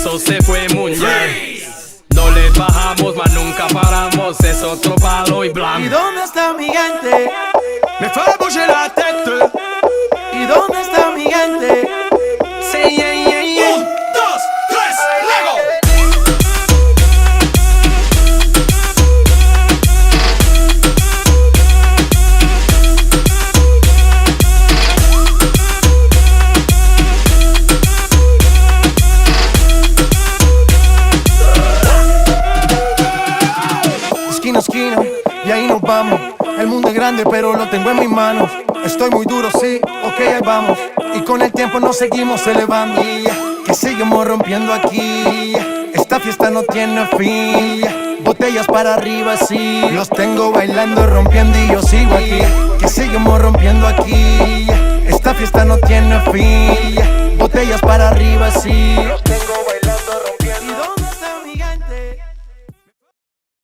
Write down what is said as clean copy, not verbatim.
eso se fue muy bien. No le bajamos, mas nunca paramos, es otro palo y blanco. ¿Y dónde está mi gente? Me fait bouger la tête. ¿Y dónde está mi gente? Say yeah, yeah, yeah. 1, 2, 3, Lego. Esquina a esquina, y ahí nos vamos. El mundo es grande, pero lo tengo en mis manos. Estoy muy duro, sí, ok, ahí vamos. Y con el tiempo nos seguimos elevando. Que seguimos rompiendo aquí. Esta fiesta no tiene fin. Botellas para arriba, sí. Los tengo bailando, rompiendo y yo sigo aquí. Que seguimos rompiendo aquí. Esta fiesta no tiene fin. Botellas para arriba, sí. Los tengo